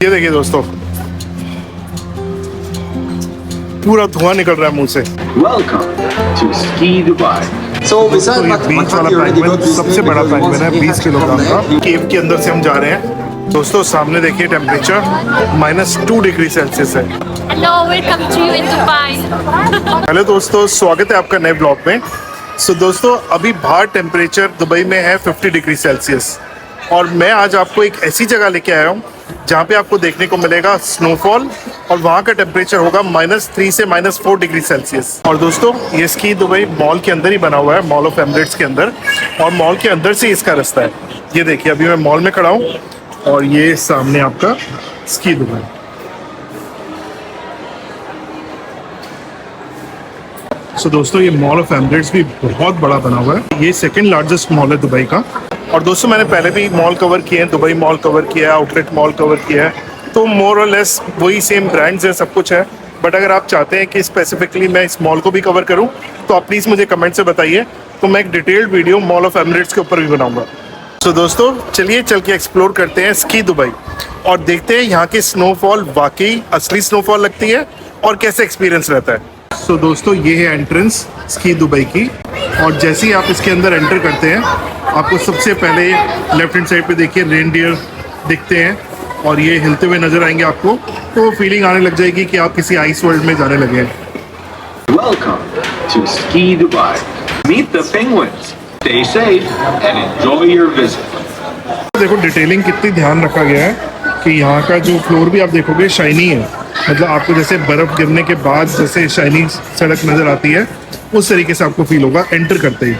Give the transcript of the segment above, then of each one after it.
ये देखिए दोस्तों, पूरा धुआं निकल रहा है मुंह से। Welcome to Ski Dubai. दोस्तों ये बीच वाला पैकमेन सबसे बड़ा पैकमेन है, 20 किलोग्राम का। केव के अंदर से हम जा रहे हैं। दोस्तों सामने देखिए टेम्परेचर -2 डिग्री सेल्सियस है। Hello, welcome to you in Dubai. Hello दोस्तों, स्वागत है आपका नए ब्लॉग में। दोस्तों अभी बाहर टेम्परेचर दुबई में है 50 डिग्री सेल्सियस और मैं आज आपको एक ऐसी जगह लेके आया हूँ जहाँ पे आपको देखने को मिलेगा स्नोफॉल और वहाँ का टेम्परेचर होगा -3 से -4 डिग्री सेल्सियस। और दोस्तों ये स्की दुबई मॉल के अंदर ही बना हुआ है, मॉल ऑफ एमिरेट्स के अंदर, और मॉल के अंदर से इसका रास्ता है। ये देखिए अभी मैं मॉल में खड़ा हूँ और ये सामने आपका स्की दुबई। दोस्तों ये मॉल ऑफ एमिरेट्स भी बहुत बड़ा बना हुआ है। ये सेकंड लार्जेस्ट मॉल है दुबई का। और दोस्तों मैंने पहले भी मॉल कवर किए हैं, दुबई मॉल कवर किया है, आउटलेट मॉल कवर किया है, तो मोर और लेस वही सेम ब्रांड्स है, सब कुछ है। बट अगर आप चाहते हैं कि स्पेसिफिकली मैं इस मॉल को भी कवर करूं तो आप प्लीज़ मुझे कमेंट से बताइए, तो मैं एक detailed video mall of Emirates के ऊपर भी बनाऊंगा। दोस्तों चलिए चल के एक्सप्लोर करते हैं स्की दुबई और देखते हैं यहाँ की स्नोफॉल वाकई असली स्नोफॉल लगती है और कैसे एक्सपीरियंस रहता है। दोस्तों ये है एंट्रेंस स्की दुबई की, और जैसे ही आप इसके अंदर एंटर करते हैं आपको सबसे पहले लेफ्ट हैंड साइड पे देखिए रेनडियर दिखते हैं और ये हिलते हुए नजर आएंगे आपको, तो फीलिंग आने लग जाएगी कि आप किसी आइस वर्ल्ड में जाने लगे हैं। Welcome to Ski Dubai. Meet the penguins. Stay safe and enjoy your visit. देखो डिटेलिंग कितनी ध्यान रखा गया है कि यहाँ का जो फ्लोर भी आप देखोगे शाइनी है, मतलब आपको जैसे बर्फ़ गिरने के बाद जैसे शाइनी सड़क नज़र आती है उस तरीके से आपको फील होगा एंटर करते ही।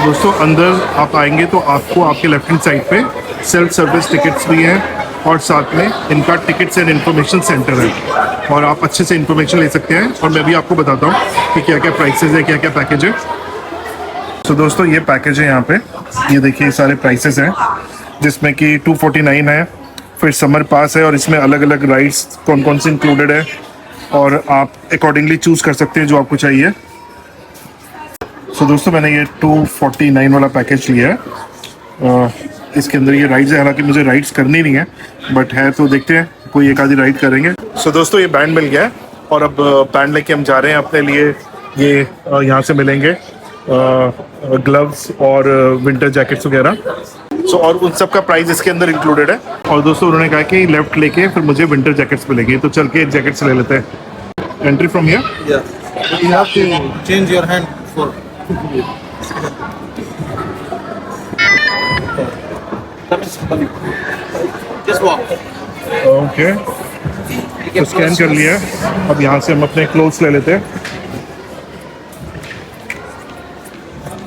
दोस्तों अंदर आप आएंगे तो आपको आपके लेफ्ट हैंड साइड पे सेल्फ सर्विस टिकट्स भी हैं और साथ में इनका टिकट्स एंड इन्फॉर्मेशन सेंटर है और आप अच्छे से इन्फॉर्मेशन ले सकते हैं। और मैं भी आपको बताता हूँ कि क्या क्या प्राइसेस है, क्या क्या पैकेज है। दोस्तों ये पैकेज है यहाँ पे, ये देखिए सारे प्राइसेस हैं जिसमें कि 249 है, फिर समर पास है और इसमें अलग अलग राइड्स कौन कौन से इंक्लूडेड है और आप अकॉर्डिंगली चूज़ कर सकते हैं जो आपको चाहिए। दोस्तों मैंने ये 249 वाला पैकेज लिया है। इसके अंदर ये राइड्स है, हालांकि मुझे राइड्स करनी नहीं है बट है तो देखते हैं कोई एक आधी राइड करेंगे। दोस्तों ये बैंड मिल गया है और अब बैंड लेके हम जा रहे हैं अपने लिए। ये यहाँ से मिलेंगे ग्लव्स और विंटर जैकेट्स वगैरह, और उन सब का प्राइस इसके अंदर इंक्लूडेड है। और दोस्तों उन्होंने कहा कि लेफ्ट लेके फिर मुझे विंटर जैकेट्स मिलेंगे, तो चल के जैकेट्स ले लेते हैं। Entry from here, You have to change your hand for just walk. Okay तो स्कैन कर लिया है। अब यहाँ से हम अपने क्लोथ्स ले लेते हैं।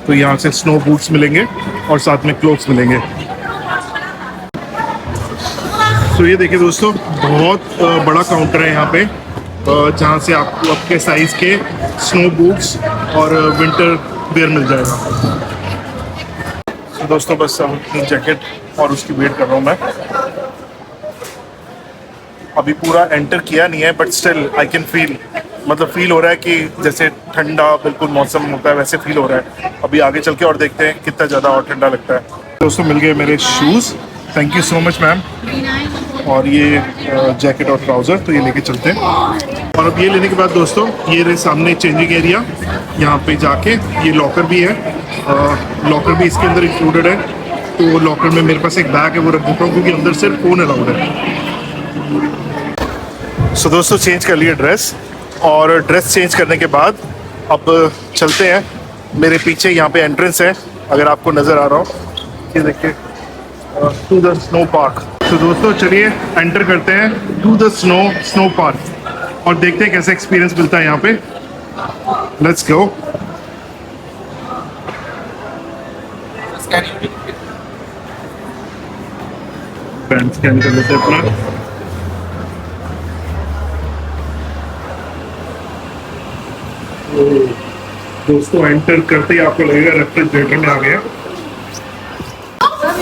तो यहाँ से स्नो बूट्स मिलेंगे और साथ में क्लोथ्स मिलेंगे। तो ये देखिए दोस्तों बहुत बड़ा काउंटर है यहाँ पे, जहाँ से आपको आपके साइज़ के स्नो बूट्स और विंटर वेयर मिल जाएगा। तो दोस्तों बस अपनी जैकेट और उसकी वेट कर रहा हूँ मैं। अभी पूरा एंटर किया नहीं है but still I can feel, मतलब फील हो रहा है कि जैसे ठंडा बिल्कुल मौसम होता है वैसे फील हो रहा है। अभी आगे चल के और देखते हैं कितना ज़्यादा और ठंडा लगता है। दोस्तों मिल गए मेरे shoes, thank you so much ma'am, और ये जैकेट और ट्राउज़र, तो ये लेके चलते हैं। और अब ये लेने के बाद दोस्तों ये रहे सामने चेंजिंग एरिया, यहाँ पे जाके ये लॉकर भी है, लॉकर भी इसके अंदर इंक्लूडेड है। तो लॉकर में मेरे पास एक बैग है वो रख देता हूँ क्योंकि अंदर सिर्फ फ़ोन अलाउड है। दोस्तों चेंज कर लिया ड्रेस, और ड्रेस चेंज करने के बाद अब चलते हैं। मेरे पीछे यहाँ पे एंट्रेंस है, अगर आपको नज़र आ रहा हो, ये देखिए टू द स्नो पार्क। तो दोस्तों चलिए एंटर करते हैं टू द स्नो पार्क और देखते हैं कैसा एक्सपीरियंस मिलता है यहाँ पे। Let's go. स्कैन कर लेते हैं अपना। दोस्तों एंटर करते ही आपको लगेगा रेफ्रिजरेटर में आ गया,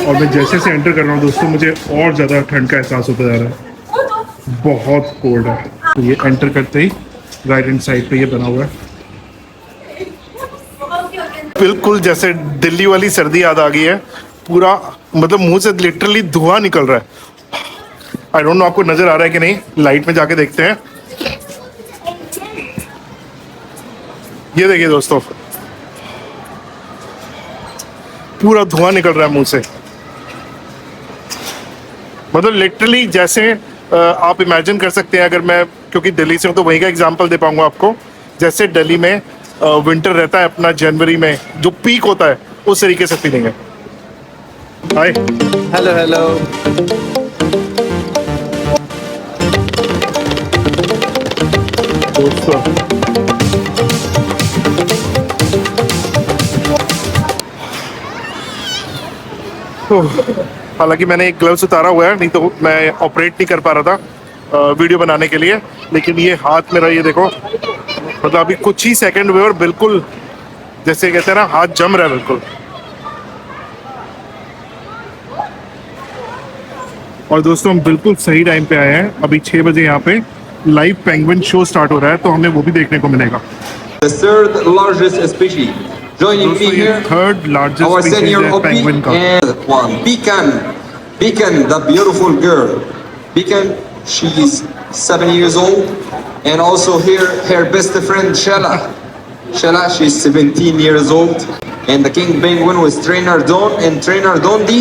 और मैं जैसे से एंटर कर रहा हूँ दोस्तों मुझे और ज़्यादा ठंड का एहसास होता जा रहा है, बहुत कोल्ड है। तो ये एंटर करते ही राइट हैंड साइड पे ये बना हुआ है, बिल्कुल जैसे दिल्ली वाली सर्दी याद आ गई है। पूरा मतलब मुंह से लिटरली धुआं निकल रहा है, आई डोंट नो आपको नजर आ रहा है कि नहीं, लाइट में जाके देखते हैं। ये देखिए दोस्तों, पूरा धुआं निकल रहा है मुंह से। मतलब लिटरली जैसे आप इमेजिन कर सकते हैं, अगर मैं क्योंकि दिल्ली से हूँ तो वहीं का एग्जांपल दे पाऊंगा आपको। जैसे दिल्ली में विंटर रहता है अपना जनवरी में, जो पीक होता है उस तरीके से फीलिंग है। हाय, Hello, hello. दोस्तों हालांकि मैंने एक ग्लव्स उतारा हुआ है, नहीं तो मैं ऑपरेट नहीं कर पा रहा था वीडियो बनाने के लिए। लेकिन ये हाथ मेरा, ये देखो, मतलब अभी कुछ ही सेकंड हुए और बिल्कुल जैसे कहते हैं ना, हाथ जम रहा है बिल्कुल। और दोस्तों हम बिल्कुल सही टाइम पे आए हैं। अभी 6 बजे यहाँ पे लाइव पेंगुइन शो स्टार्ट हो रहा है, तो हमें वो भी देखने को मिलेगा। The third largest species. Joining me दोस्तों ये here, third our largest senior species है OP पेंगुइन का। and one Beacon, the beautiful girl. Beacon, she is 7 years old, and also here her best friend Shella. Shella, she's 17 years old, and the king penguin with trainer Don and trainer Dondi.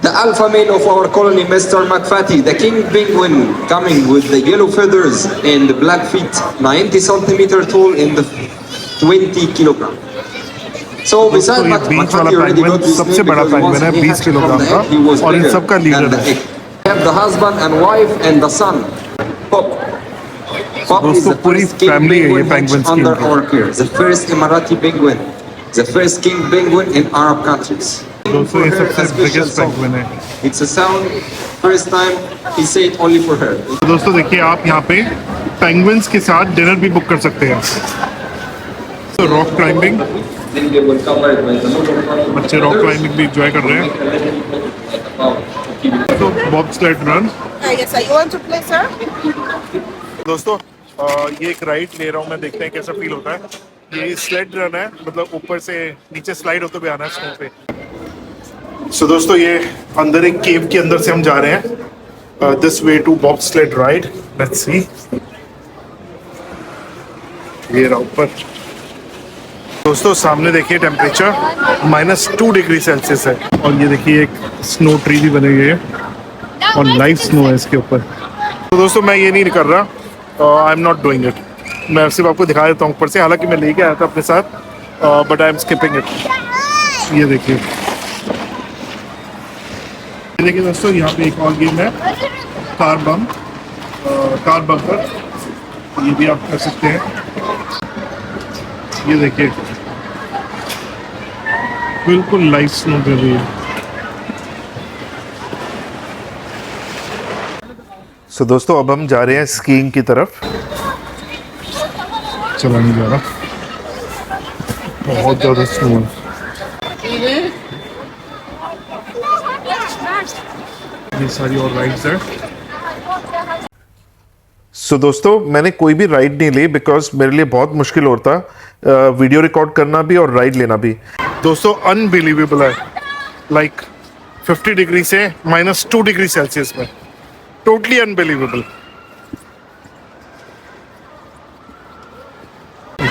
The alpha male of our colony, Mr. McFatty, the king penguin, coming with the yellow feathers and the black feet, 90 centimeter tall and 20 kilogram. So दोस्तों besides ये बीच वाला McFatty already penguin got this सबसे name बड़ा because penguin once है, he 20 hatched from kilogram the का, egg, he was और इन bigger सबका than leader the है। egg. Have the husband and wife and the son. Pop. Pop is दोस्तों the पूरी first king family है ये penguin hatched penguins की under इनकी। our care. The first Emirati penguin. The first king penguin in Arab countries. दोस्तों ये For her, सबसे a special biggest song. Penguin है। It's a sound, first time he said only for her. तो दोस्तों देखिए, आप यहाँ पे पेंगुइन्स के साथ डिनर भी बुक कर सकते हैं। तो रॉक क्लाइंबिंग, बच्चे रॉक क्लाइंबिंग भी एंजॉय कर रहे हैं। तो bobsled run. Yes, sir. You want to play, sir? दोस्तों ये एक राइड ले रहा हूँ मैं, देखते हैं कैसा फील होता है। ये स्लेड रन है, मतलब ऊपर से नीचे स्लाइड होते हुए आना है स्नो पे। सो दोस्तों ये अंदर एक केव के अंदर से हम जा रहे हैं, this way to bobsled ride. Let's see, ये रहा ऊपर। दोस्तों सामने देखिए टेम्परेचर -2 डिग्री सेल्सियस है, और ये देखिए एक स्नो ट्री भी बनी हुई है और लाइव स्नो है इसके ऊपर। तो दोस्तों मैं ये नहीं कर रहा, I am not doing it. मैं सिर्फ आपको दिखा देता हूँ ऊपर से, हालांकि मैं लेके आया था अपने साथ, but I am skipping it. ये देखिए, ये देखिए दोस्तों, यहाँ पे एक और गेम है, कार बम्पर। ये भी आप कर सकते हैं। ये देखिए बिल्कुल लाइव स्नो कर रही है। सो दोस्तों अब हम जा रहे हैं स्कीइंग की तरफ। चला नहीं जा रहा, बहुत ज़्यादा स्नो है। ये सारी और राइड्स हैं। सो दोस्तों मैंने कोई भी राइड नहीं ली, बिकॉज मेरे लिए बहुत मुश्किल होता वीडियो रिकॉर्ड करना भी और राइड लेना भी। दोस्तों अनबिलीवेबल है, लाइक 50 डिग्री से -2 डिग्री सेल्सियस में, टोटली अनबिलीवेबल।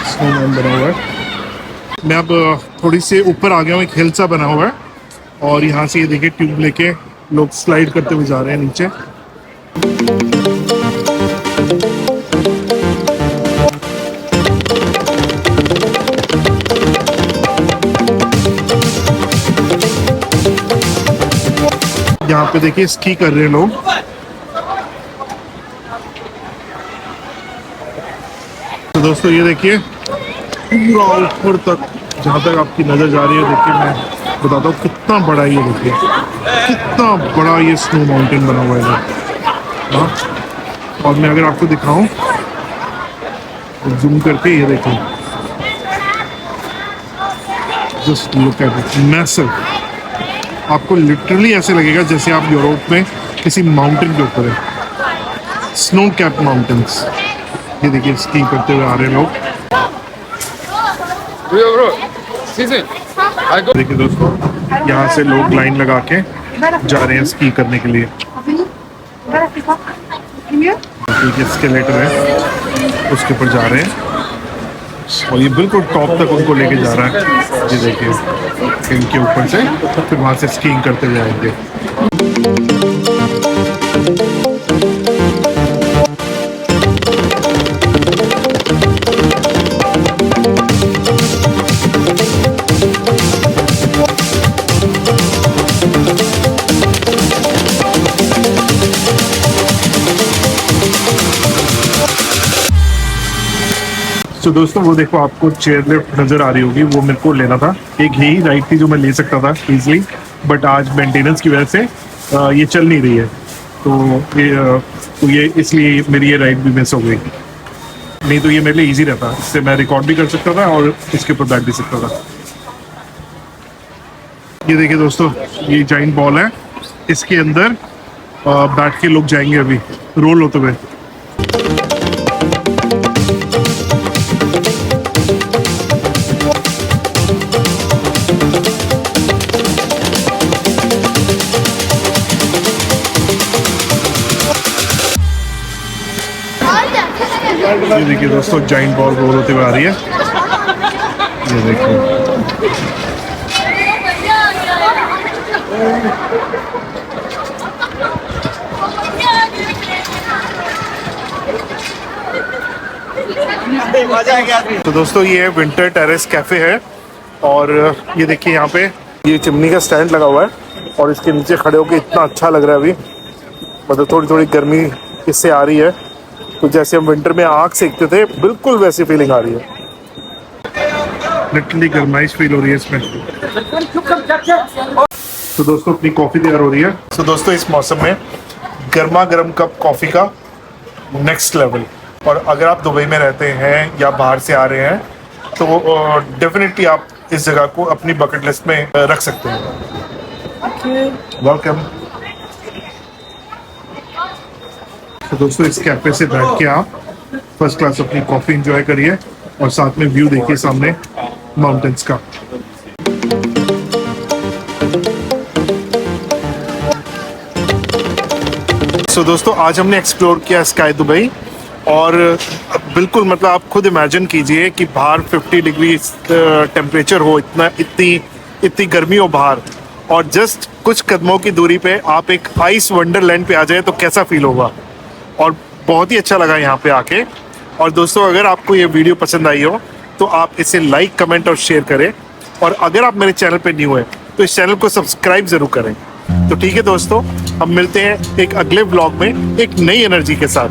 स्नोमैन बना हुआ है। मैं अब थोड़ी से ऊपर आ गया हूँ, एक हिल सा बना हुआ है, और यहाँ से ये देखिए ट्यूब लेके लोग स्लाइड करते हुए जा रहे हैं नीचे। यहाँ पे देखिए स्की कर रहे हैं लोग। तो दोस्तों ये देखिए पूरा ऊपर तक, जहाँ तक आपकी नज़र जा रही है, देखिए मैं बताता हूँ कितना बड़ा ये, देखिए कितना बड़ा ये स्नो माउंटेन बना हुआ है। हाँ, और मैं अगर आपको दिखाऊं जूम करके, ये देखिए, just look at it, massive. आपको लिटरली ऐसे लगेगा जैसे आप यूरोप में किसी माउंटेन के ऊपर है, स्नो कैप माउंटेन्स। ये देखिए स्की करते हुए आ रहे हैं लोग। देखिए दोस्तों यहाँ से लोग लाइन लगा के जा रहे हैं स्की करने के लिए। एक एस्केलेटर है, उसके ऊपर जा रहे हैं और ये बिल्कुल टॉप तक उनको लेके जा रहा है। ये देखिए, इनके ऊपर से फिर वहाँ से स्कीइंग करते हुए आएंगे। तो दोस्तों वो देखो, आपको चेयर लिफ्ट नज़र आ रही होगी, वो मेरे को लेना था। एक यही राइड थी जो मैं ले सकता था इजीली, बट आज मेंटेनेंस की वजह से ये चल नहीं रही है, तो ये इसलिए मेरी ये राइड भी मिस हो गई। नहीं तो ये मेरे लिए इजी रहता, इससे मैं रिकॉर्ड भी कर सकता था और इसके ऊपर बैठ भी सकता था। ये देखिए दोस्तों, ये जाइंट बॉल है, इसके अंदर बैठ के लोग जाएंगे अभी रोल होते हुए। ये देखिए दोस्तों, जाइंट बॉल रोल होते हुए आ रही है। ये देखिए, तो दोस्तों ये विंटर टेरेस कैफे है और ये देखिए यहाँ पे ये चिमनी का स्टैंड लगा हुआ है और इसके नीचे खड़े होके इतना अच्छा लग रहा है अभी। मतलब थोड़ी थोड़ी गर्मी इससे आ रही है, तो जैसे हम विंटर में आग सेकते थे बिल्कुल वैसी फीलिंग आ रही है। लिटरली गर्माइश फील हो रही है इसमें। तो दोस्तों अपनी कॉफ़ी तैयार हो रही है। तो दोस्तों इस मौसम में गर्मा गर्म कप कॉफ़ी का नेक्स्ट लेवल। और अगर आप दुबई में रहते हैं या बाहर से आ रहे हैं तो डेफिनेटली आप इस जगह को अपनी बकेट लिस्ट में रख सकते हैं। वेलकम। तो दोस्तों इस कैफे से बैठ के आप फर्स्ट क्लास अपनी कॉफ़ी एंजॉय करिए और साथ में व्यू देखिए सामने माउंटेन्स का। तो दोस्तों आज हमने एक्सप्लोर किया स्काई दुबई और बिल्कुल मतलब आप खुद इमेजिन कीजिए कि बाहर 50 डिग्री टेम्परेचर हो, इतनी गर्मी हो बाहर, और जस्ट कुछ कदमों की दूरी पे आप एक आइस वंडरलैंड पे आ जाए तो कैसा फील होगा। और बहुत ही अच्छा लगा यहाँ पे आके। और दोस्तों अगर आपको ये वीडियो पसंद आई हो तो आप इसे लाइक, कमेंट और शेयर करें, और अगर आप मेरे चैनल पे न्यू हैं तो इस चैनल को सब्सक्राइब ज़रूर करें। तो ठीक है दोस्तों, हम मिलते हैं एक अगले व्लॉग में एक नई एनर्जी के साथ।